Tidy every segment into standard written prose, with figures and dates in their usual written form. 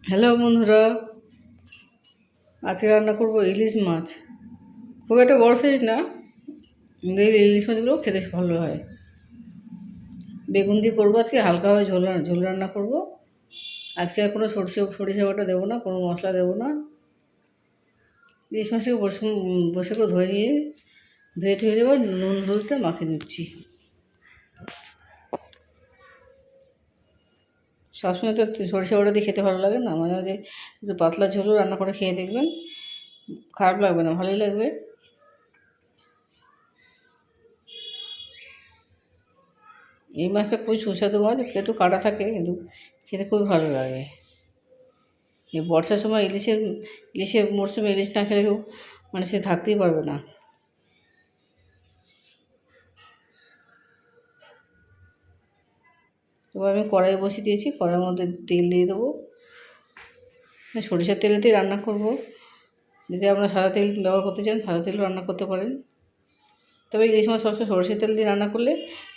Hello বন্ধুরা, আজকে রান্না করব ইলিশ মাছ। খুব একটা বড় সাইজ না, কিন্তু এই ইলিশ মাছগুলো খেতে ভালো হয়। বেগুন দিয়ে করবো আজকে, হালকাভাবে ঝোল রান্না করব। আজকে আর কোনো সরিষা বাটা দেবো না, কোনো মশলা দেবো না। ইলিশ মাছকে বসে করে ধুয়ে টুয়ে দেবো, নুন হলুদটা মাখিয়ে দিচ্ছি। সবসময় তো সরিষা বাটা দিয়ে খেতে ভালো লাগে না, মাঝে মাঝে একটু পাতলা ঝোলও রান্না করে খেয়ে দেখবেন, খারাপ লাগবে না, ভালোই লাগবে। এই মাছটা খুবই সুস্বাদু মাছ, একটু কাটা থাকে কিন্তু খেতে খুবই ভালো লাগে। এই বর্ষার সময় ইলিশের মরশুমে ইলিশ না খেলে কেউ সে থাকতেই পারবে না। এবার আমি কড়াই বসিয়ে দিয়েছি, কড়াইয়ের মধ্যে তেল দিয়ে দেবো। সরিষার তেলেতেই রান্না করব। যদি আপনারা সাদা তেল ব্যবহার করতে চান সাদা তেলও রান্না করতে পারেন, তবে ইলিশ মাছ সবসময় সরষের তেল দিয়ে রান্না করলে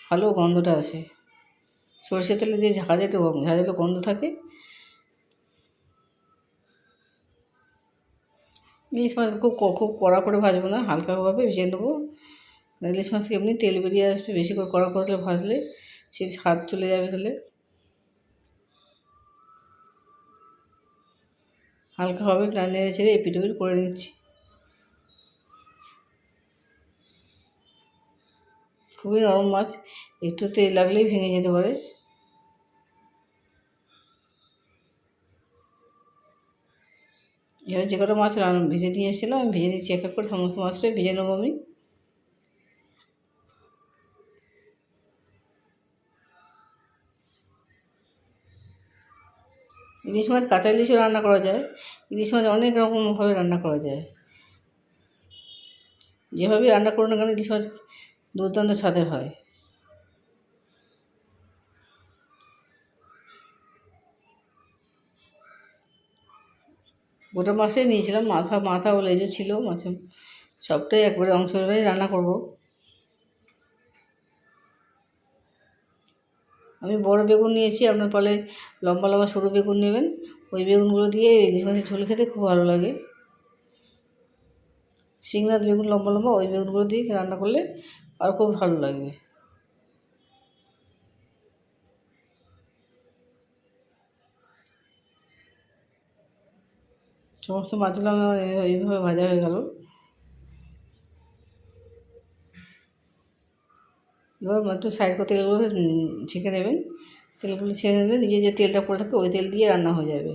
ভালো গন্ধটা আসে। সরষের তেলে যে ঝাঁঝালো গন্ধ থাকে। ইলিশ মাছ খুব কড়া করে ভাজবো না, হালকাভাবে ভেজে নেবো। ইলিশ মাছকে এমনি তেল বেরিয়ে আসবে, বেশি করে কড়া করে ভাজলে সেই স্বাদ চলে যাবে। তাহলে হালকাভাবে নেড়ে ছেড়ে এপিট ওপিট করে নিচ্ছি। খুবই নরম মাছ, একটু তেল লাগলেই ভেঙে যেতে পারে। এবার যে কটা মাছ ভেজে নিয়ে এসেছিলাম আমি ভেজে নিচ্ছি, এক এক করে সমস্ত মাছটাই ভেজে নেবো আমি। ইলিশ মাছ কাঁচা ইলিশও রান্না করা যায়, ইলিশ মাছ অনেক রকমভাবে রান্না করা যায়। যেভাবেই রান্না করুন না কেন ইলিশ মাছ দুর্দান্ত স্বাদের হয়। গোটা মাছটাই নিয়েছিলাম, মাথা ও লেজও ছিল মাছে, সবটাই একবারে অংশ করেই রান্না করব। আমি বড় বেগুন নিয়েছি, আপনার পালে লম্বা লম্বা সরু বেগুন নেবেন। ওই বেগুনগুলো দিয়ে ইলিশ মাছের ঝোল খেতে খুব ভালো লাগে। শিংরাজ বেগুন লম্বা লম্বা, ওই বেগুনগুলো দিয়ে রান্না করলে আর খুব ভালো লাগবে। সমস্ত মাছগুলো আমার এইভাবে ভাজা হয়ে গেল। এবার একটু সাইড করে তেলগুলো ছেঁকে নেবেন। তেলগুলো ছেঁকে নিলে নিজে যে তেলটা পড়ে থাকে ওই তেল দিয়ে রান্না হয়ে যাবে।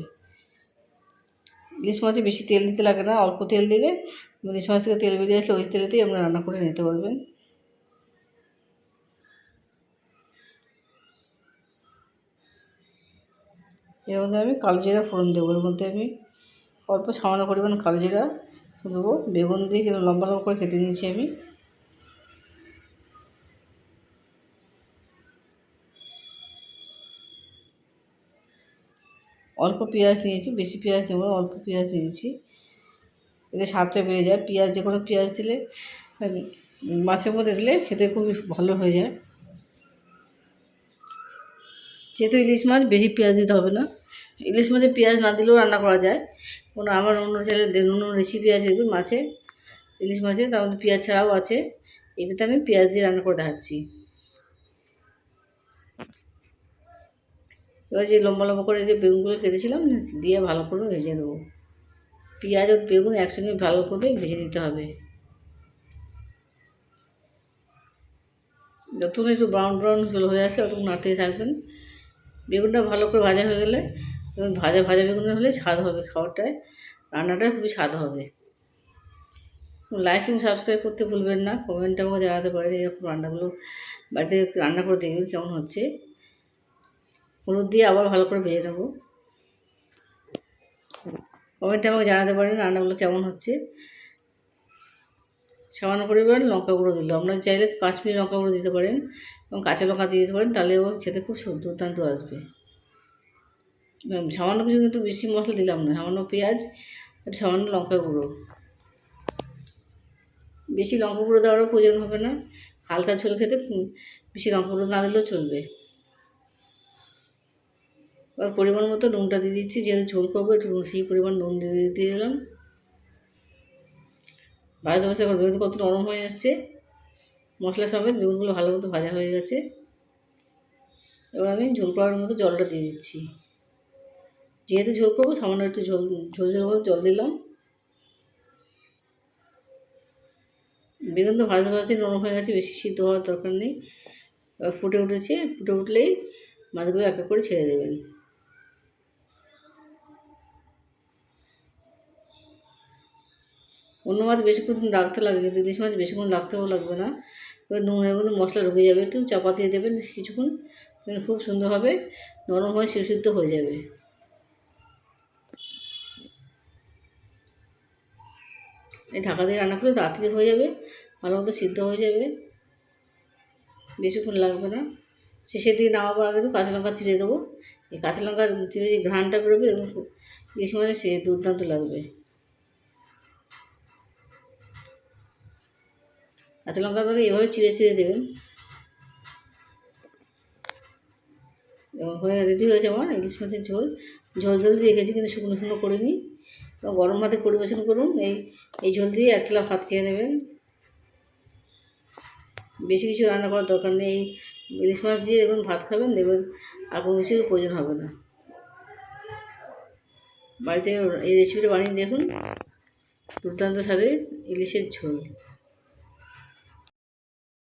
ইলিশ মাছে বেশি তেল দিতে লাগে না, অল্প তেল দিলে ইলিশ মাছ থেকে তেল বেরিয়ে আসলে ওই তেলেতেই আপনারা রান্না করে নিতে পারবেন। এর মধ্যে আমি কালো জিরা ফোড়ন দেবো। এর মধ্যে আমি অল্প সামান্য পরিমাণ কালো জিরা দেবো। বেগুন দিয়ে লম্বা লম্বা করে কেটে নিয়েছি আমি। অল্প পেঁয়াজ নিয়েছি, বেশি পেঁয়াজ দেবো, অল্প পেঁয়াজ দিয়েছি, এতে স্বাদটা বেড়ে যায়। যে কোনো পেঁয়াজ দিলে মাছের মধ্যে দিলে খেতে খুবই ভালো হয়ে যায়। যেহেতু ইলিশ মাছ বেশি পেঁয়াজ দিতে হবে না, ইলিশ মাছে পেঁয়াজ না দিলেও রান্না করা যায়। আমার অন্য অন্য রেসিপি আছে দেখুন মাছে, ইলিশ মাছে, তার মধ্যে পেঁয়াজ ছাড়াও আছে। এটাতে আমি পেঁয়াজ দিয়ে রান্না করে দেখাচ্ছি। এবার যে লম্বা লম্বা করে যে বেগুনগুলো কেটেছিলাম দিয়ে ভালো করে ভেজে দেবো। পেঁয়াজ আর বেগুন একসঙ্গে ভালো করে ভেজে দিতে হবে। যতক্ষণ একটু ব্রাউন ব্রাউন হয়ে আসে ততক্ষণ নাড়তেই থাকবেন। বেগুনটা ভালো করে ভাজা হয়ে গেলে, ভাজা ভাজা বেগুন হলে স্বাদ হবে খাবারটায়, রান্নাটা খুবই স্বাদ হবে। লাইক এবং সাবস্ক্রাইব করতে ভুলবেন না, কমেন্টে আমাকে জানাতে পারেন এরকম রান্নাগুলো বাড়িতে রান্না করে দেখবেন কেমন হচ্ছে। হলুদ দিয়ে আবার ভালো করে ভেজে নেবো। কমেন্টে আমাকে জানাতে পারেন রান্নাগুলো কেমন হচ্ছে। সামান্য পরিমাণ লঙ্কা গুঁড়ো দিল, আপনারা চাইলে কাশ্মীরি লঙ্কা গুঁড়ো দিতে পারেন এবং কাঁচা লঙ্কা দিয়ে দিতে পারেন, তাহলেও খেতে খুব দুর্দান্ত আসবে। সামান্য কিছু কিন্তু বেশি মশলা দিলাম না, সামান্য পেঁয়াজ আর সামান্য লঙ্কা গুঁড়ো। বেশি লঙ্কা গুঁড়ো দেওয়ারও প্রয়োজন হবে না, হালকা ঝোল খেতে বেশি লঙ্কা গুঁড়ো না দিলেও চলবে। এবার পরিমাণ মতো নুনটা দিয়ে দিচ্ছি, যেহেতু ঝোল করবো একটু সেই পরিমাণ নুন দিয়ে দিলাম। ভাজতে ভাজতে এখন বেগুন কত নরম হয়ে আসছে, মশলা সমেত বেগুনগুলো ভালো মতো ভাজা হয়ে গেছে। এবার আমি ঝোল করার মতো জলটা দিয়ে দিচ্ছি, যেহেতু ঝোল করবো সামান্য একটু ঝোল মতো জল দিলাম। বেগুন তো ভাজতে ভাজতে নরম হয়ে গেছে, বেশি সিদ্ধ হওয়ার দরকার নেই। এবার ফুটে উঠেছে, ফুটে উঠলেই মাছগুলো এক এক করে ছেড়ে দেবেন। অন্য মাছ বেশিক্ষণ রাখতে লাগে, কিন্তু ইলিশ মাছ বেশিক্ষণ রাখতেও লাগবে না। এবার নুনের মধ্যে মশলা ঢুকে যাবে, একটু চাপা দিয়ে দেবেন কিছুক্ষণ, খুব সুন্দরভাবে নরম হয়ে সিদ্ধ হয়ে যাবে। এই ঢাকা দিয়ে রান্না করলে তাড়াতাড়ি হয়ে যাবে, ভালো মতো সিদ্ধ হয়ে যাবে, বেশিক্ষণ লাগবে না। শেষের দিকে নামাবার আগে একটু কাঁচা লঙ্কা ছিঁড়ে দেবো। এই কাঁচা লঙ্কা ছিঁড়ে যে ঘ্রাণটা বেরোবে এবং ইলিশ মাছের সে দুর্দান্ত লাগবে। কাঁচা লঙ্কাটাকে এভাবে চিড়ে দেবেন। এবং হয়ে রেডি হয়েছে আমার ইলিশ মাছের ঝোল। ঝোল রেখেছি, কিন্তু শুকনো করিনি। এবং গরম ভাতে পরিবেশন করুন। এই ঝোল দিয়ে এক থালা ভাত খেয়ে নেবেন। বেশি কিছু রান্না করার দরকার নেই, ইলিশ মাছ দিয়ে দেখুন ভাত খাবেন, দেখবেন আর কোনো কিছুর প্রয়োজন হবে না। বাড়িতে এই রেসিপিটা বানিয়ে দেখুন, দুর্দান্ত স্বাদের ইলিশের ঝোল।